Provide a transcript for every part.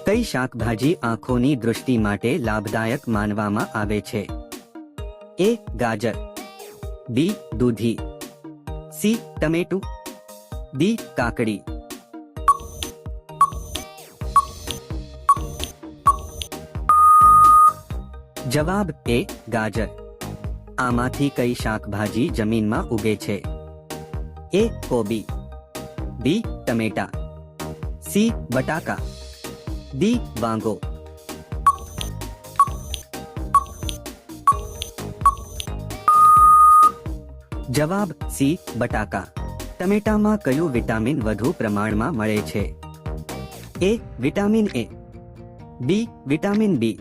કઈ શાકભાજી આંખોની દૃષ્ટિ માટે લાભદાયક માનવામાં આવે છે? એ. ગાજર, બી. દૂધી, સી. ટમેટું, ડી. કાકડી. જવાબ એ. ગાજર. આમાંથી કઈ શાકભાજી જમીનમાં ઉગે છે? એ. કોબી, બી. ટમેટા, સી. બટાકા, ડી. વાંગો. જવાબ સી. બટાકા. ટમેટામાં કયું વિટામિન વધુ પ્રમાણમાં મળે છે? A. Vitamin A, B. Vitamin B,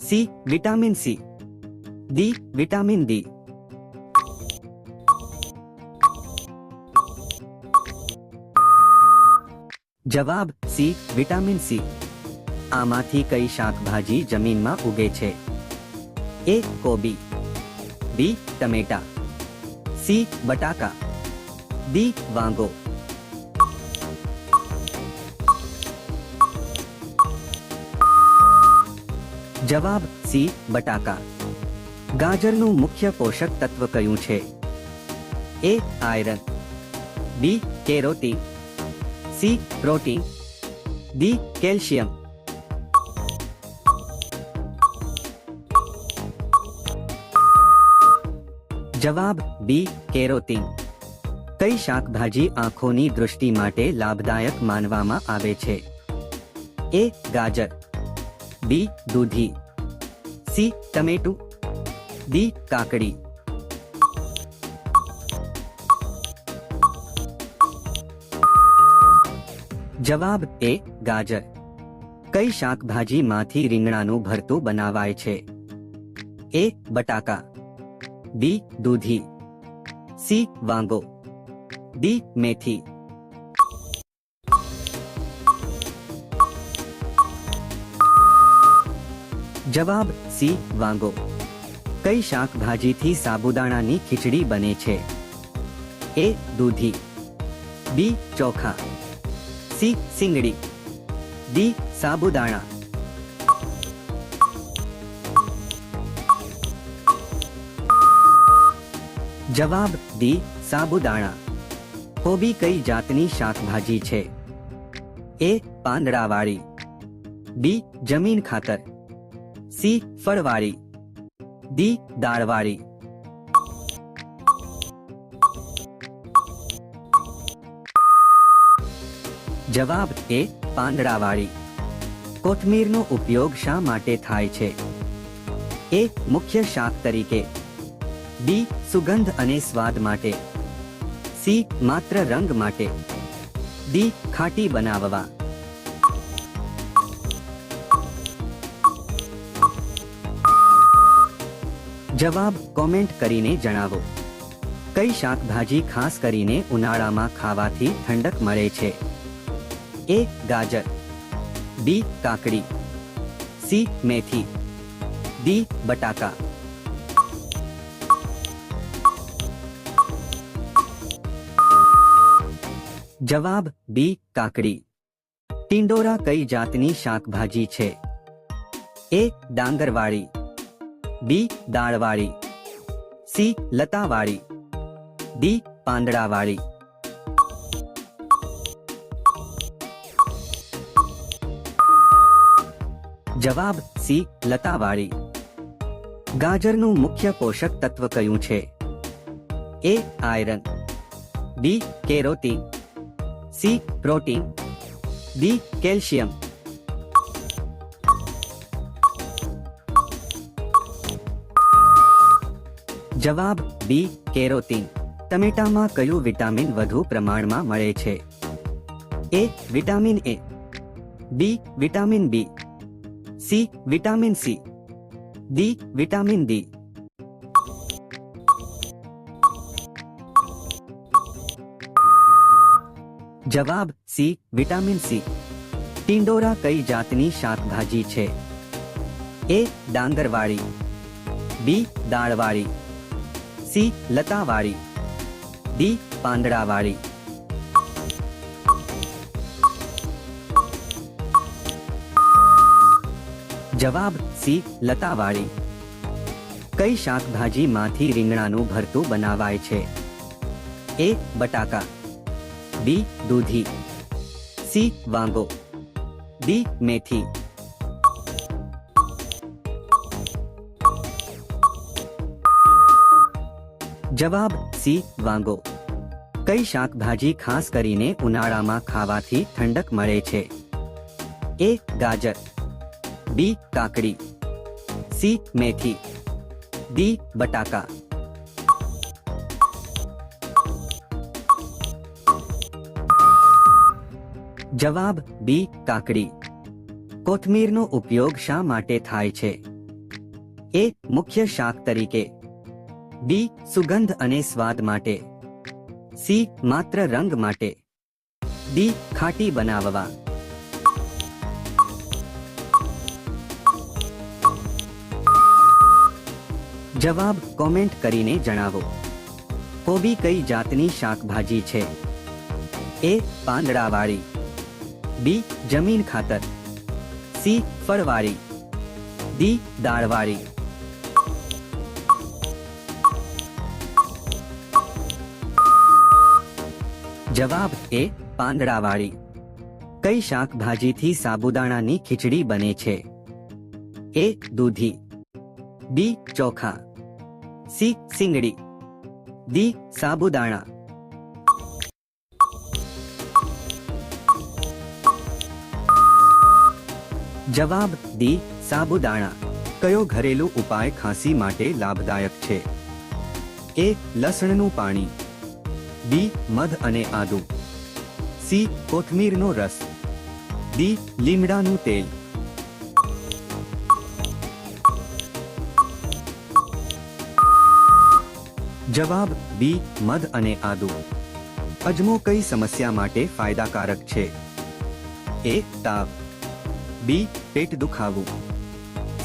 C. Vitamin C, D. Vitamin D. જવાબ સી. Vitamin C. આમાંથી કઈ શાકભાજી જમીનમાં ઉગે છે? એ. કોબી, બી. ટમેટા, સી. બટાકા, ડી. વાંગો. જવાબ સી. બટાકા. ગાજરનું મુખ્ય પોષક તત્વ કયું છે? A. Iron, B. Carotene, C. Protein, D. Calcium. જવાબ બી. કેરોટીન. કઈ શાકભાજી આંખોની દૃષ્ટિ માટે લાભદાયક માનવામાં આવે છે? એ. ગાજર, બી. દૂધી, સી. ટમેટું, ડી. કાકડી. જવાબ એ. ગાજર. કઈ શાકભાજીમાંથી રીંગણાનું ભરતું બનાવાય છે? એ. બટાકા, બી. દૂધી, સી. વાંગો, ડી. મેથી. જવાબ સી. વાંગો. કઈ શાકભાજીથી સાબુદાણાની ખીચડી બને છે? એ. દૂધી, બી. ચોખા, સી. સિંગડી, ડી. સાબુદાણા. જવાબ ડી. સાબુદાણા. કોબી કઈ જાતની શાકભાજી છે? એ. પાંદડાવાળી, બી. જમીન ખાતર, સી. ફળવાળી, ડી. દાળવાળી. જવાબ એ. પાંદડાવાળી. કોથમીરનો ઉપયોગ શા માટે થાય છે? એ. મુખ્ય શાક તરીકે, બી. સુગંધ અને સ્વાદ માટે, સી. માત્ર રંગ માટે, ડી. ખાટી બનાવવા. જવાબ કોમેન્ટ કરીને જણાવો. કઈ શાકભાજી ખાસ કરીને ઉનાળામાં ખાવાથી ઠંડક મળે છે? એ. ગાજર, બી. કાકડી, સી. મેથી, ડી. બટાકા. જવાબ બી. કાકડી. ટિંડોરા કઈ જાતની શાકભાજી છે? એ. ડાંગરવાળી, બી. દાળવાળી, સી. લતાવાળી, ડી. પાંદડાવાળી. જવાબ સી. લતાવાળી. ગાજરનું મુખ્ય પોષક તત્વ કયું છે? A. Iron, B. Carotene, C. Protein, D. Calcium. જવાબ બી. કેરોટીન. ટમેટામાં કયું વિટામિન વધુ પ્રમાણમાં મળે છે? A. Vitamin A, B. Vitamin B, C. Vitamin C, D. Vitamin D. જવાબ સી. Vitamin C. ટિંડોરા કઈ જાતની શાકભાજી છે? એ. ડાંગરવાળી, બી. દાળવાળી, સી. લતાવાળી, ડી. પાંદડાવાળી. જવાબ સી લતાવાળી. કઈ શાકભાજીમાંથી રીંગણાનું ભરતું બનાવાય છે? એ બટાકા, બી દૂધી, સી વાંગો, ડી મેથી. જવાબ સી વાંગો. કઈ શાકભાજી ખાસ કરીને ઉનાળામાં ખાવાથી ઠંડક મળે છે? એ ગાજર, બી કાકડી, સી મેથી, ડી બટાકા. જવાબ બી કાકડી. કોથમીરનો ઉપયોગ શા માટે થાય છે? એ મુખ્ય શાક તરીકે, બી સુગંધ અને સ્વાદ માટે, સી માત્ર રંગ માટે, ડી ખાટી બનાવવા. જવાબ કોમેન્ટ કરીને જણાવો. કોબી કઈ જાતની શાકભાજી છે? એ પાંદડાવાળી, બી જમીન ખાતર, સી ફળવાળી, ડી દાળવાળી. જવાબ એ પાંદડાવાળી. કઈ શાકભાજીથી સાબુદાણાની ખીચડી બને છે? એ દૂધી, બી ચોખા, સી સિંગડી, ડી સાબુદાણા. જવાબ ડી સાબુદાણા. કયો ઘરેલું ઉપાય ખાંસી માટે લાભદાયક છે? એ લસણનું પાણી, બી મધ અને આદુ, સી કોથમીરનો રસ, ડી લીમડાનું તેલ. જવાબ બી મધ અને આદુ. અજમો કઈ સમસ્યા માટે ફાયદાકારક છે? એ તાવ, બી પેટ દુખાવું,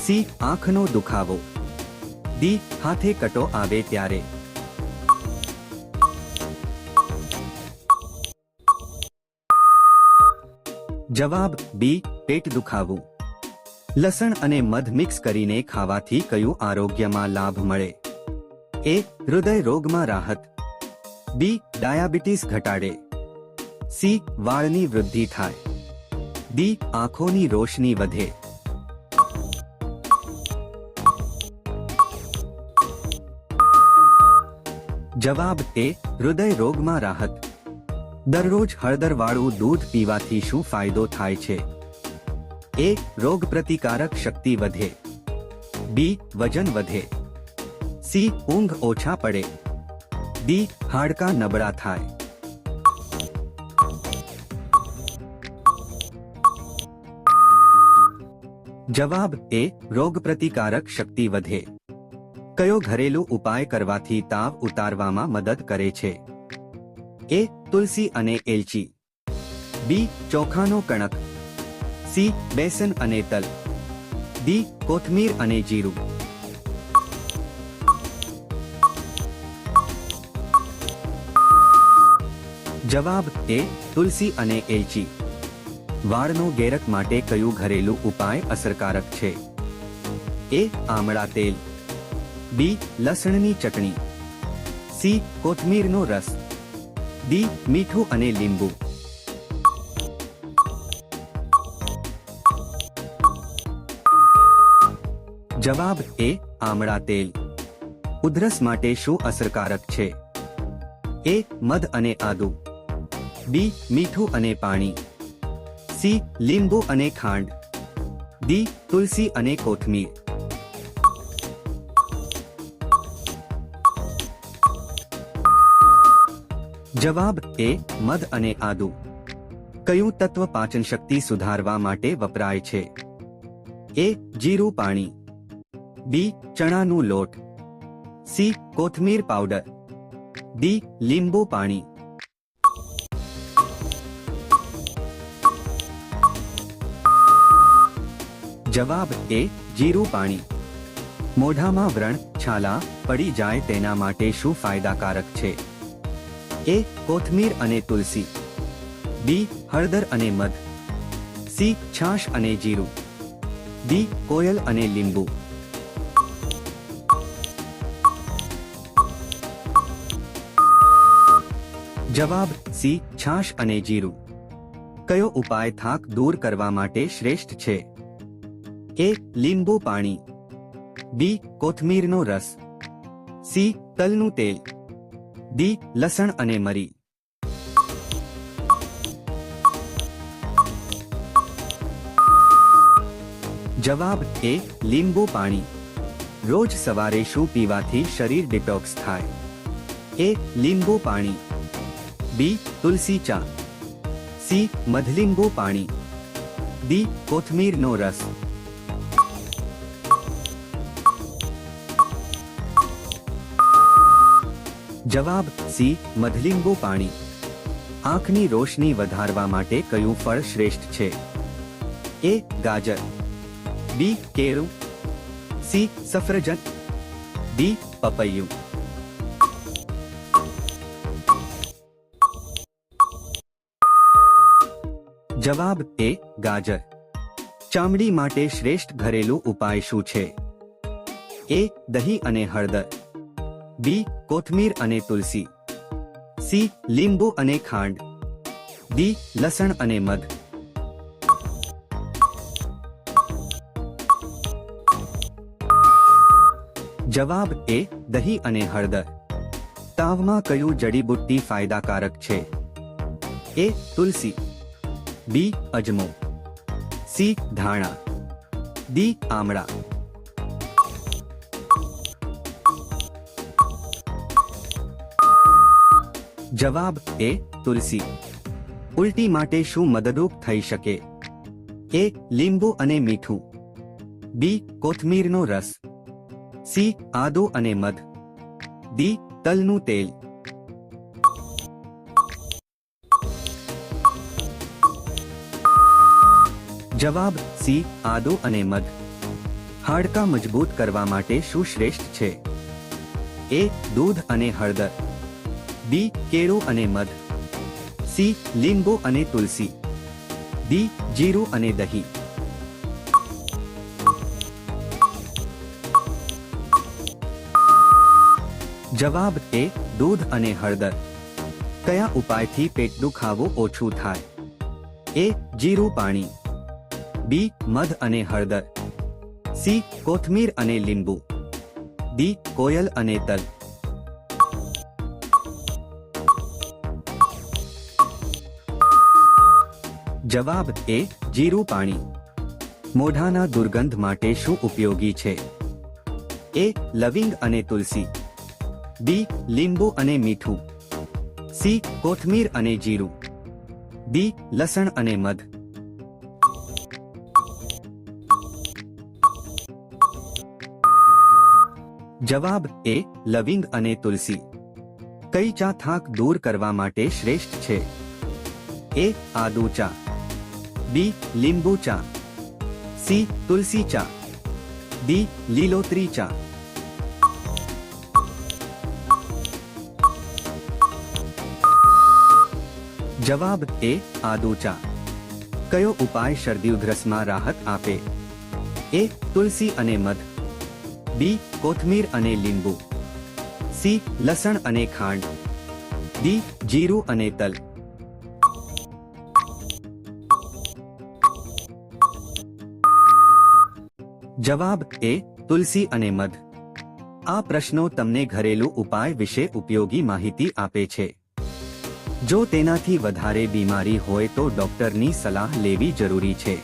સી આંખનો દુખાવો, ડી હાથે કટો આવે ત્યારે. જવાબ બી પેટ દુખાવું. લસણ અને મધ મિક્સ કરીને ખાવાથી કયું આરોગ્યમાં લાભ મળે? એ હૃદય રોગમાં રાહત, બી ડાયાબિટીસ ઘટાડે, સી વાળની વૃદ્ધિ થાય, ડી આંખોની રોશની વધે. જવાબ એ હૃદય રોગમાં રાહત. દરરોજ હળદરવાળું દૂધ પીવાથી શું ફાયદો થાય છે? એ રોગ પ્રતિકારક શક્તિ વધે, બી વજન વધે, સી ઊંઘ ઓછા પડે, ડી હાડકાં નબળા થાય. જવાબ એ રોગ પ્રતિકારક શક્તિ વધે. કયો ઘરેલું ઉપાય કરવાથી તાવ ઉતારવામાં મદદ કરે છે? એ તુલસી અને એલચી, બી ચોખાનો કણક, સી બેસન અને તલ, ડી કોથમીર અને જીરું. જવાબ એ તુલસી અને એલચી. વાળનો ગેરક માટે કયું ઘરેલું ઉપાય અસરકારક છે? એ આમળા તેલ, બી લસણની ચટણી, સી કોથમીરનો રસ, ડી મીઠું અને લીંબુ. જવાબ એ આમળા તેલ. ઉધરસ માટે શું અસરકારક છે? એ મધ અને આદુ, બી મીઠું અને પાણી, સી લીંબુ અને ખાંડ, ડી તુલસી અને કોથમીર. જવાબ એ મધ અને આદુ. કયું તત્વ પાચન શક્તિ સુધારવા માટે વપરાય છે? એ જીરું પાણી, બી ચણાનું લોટ, સી કોથમીર પાવડર, ડી લીંબુ પાણી. જવાબ એ જીરું પાણી. મોઢામાં વ્રણ, છાલા પડી જાય તેના માટે શું ફાયદાકારક છે? એ કોથમીર અને તુલસી, બી હળદર અને મધ, સી છાશ અને જીરું, ડી કોયલ અને લીંબુ. જવાબ સી છાશ અને જીરું. કયો ઉપાય થાક દૂર કરવા માટે શ્રેષ્ઠ છે? એ લીંબુ પાણી, બી કોથમીરનો રસ, સી તલનું તેલ, ડી લસણ અને મરી. જવાબ એ લીંબુ પાણી. રોજ સવારે શું પીવાથી શરીર ડિટોક્સ થાય? એ લીંબુ પાણી, બી તુલસી ચા, સી મધલીંબુ પાણી, ડી કોથમીરનો રસ. જવાબ સી મધલીંબુ પાણી. આંખની રોશની વધારવા માટે કયું ફળ શ્રેષ્ઠ છે? એ ગાજર, બી કેળું, સી સફરજન, ડી પપૈયું. જવાબ એ ગાજર. ચામડી માટે શ્રેષ્ઠ ઘરેલું ઉપાય શું છે? એ દહીં અને હળદર, બી કોથમીર અને તુલસી, સી લીંબુ અને ખાંડ, ડી લસણ અને મધ. જવાબ એ દહીં અને હળદર. તાવમાં કયું જડીબુટ્ટી ફાયદાકારક છે? એ તુલસી, બી અજમો, સી ધાણા, ડી આમળા. જવાબ એ તુલસી. ઉલટી માટે શું મદદરૂપ થઈ શકે? એ લીંબુ અને મીઠું, બી કોથમીરનો રસ, સી આદુ અને મધ, ડી તલનું તેલ. જવાબ સી આદુ અને મધ. હાડકાં મજબૂત કરવા માટે શું શ્રેષ્ઠ છે? એ દૂધ અને હળદર, બી કેળું અને મધ, સી લીંબુ અને તુલસી, ડી જીરું અને દહીં. જવાબ એ દૂધ અને હળદર. કયા ઉપાયથી પેટ દુખાવો ઓછું થાય? એ જીરું પાણી, બી મધ અને હળદર, સી કોથમીર અને લીંબુ, ડી કોયલ અને તલ. જવાબ એ જીરું પાણી. મોઢાના દુર્ગંધ માટે શું ઉપયોગી છે? એ લવિંગ અને તુલસી, બી લીંબુ અને મીઠું, સી કોથમીર અને જીરું, ડી લસણ અને મધ. જવાબ એ લવિંગ અને તુલસી. કઈ ચા થાક દૂર કરવા માટે શ્રેષ્ઠ છે? એ આદુ ચા, બી લીંબુ ચા, સી તુલસી ચા, ડી લીલોતરી ચા. જવાબ એ આદુ ચા. કયો ઉપાય શરદી ઉધરસમાં રાહત આપે? એ તુલસી અને મધ, બી કોથમીર અને લીંબુ, સી લસણ અને ખાંડ, ડી જીરું અને તલ. જવાબ એ તુલસી અને મધ. આ પ્રશ્નો તમને ઘરેલું ઉપાય વિશે ઉપયોગી માહિતી આપે છે. જો તેનાથી વધારે બીમારી હોય તો ડોક્ટરની સલાહ લેવી જરૂરી છે.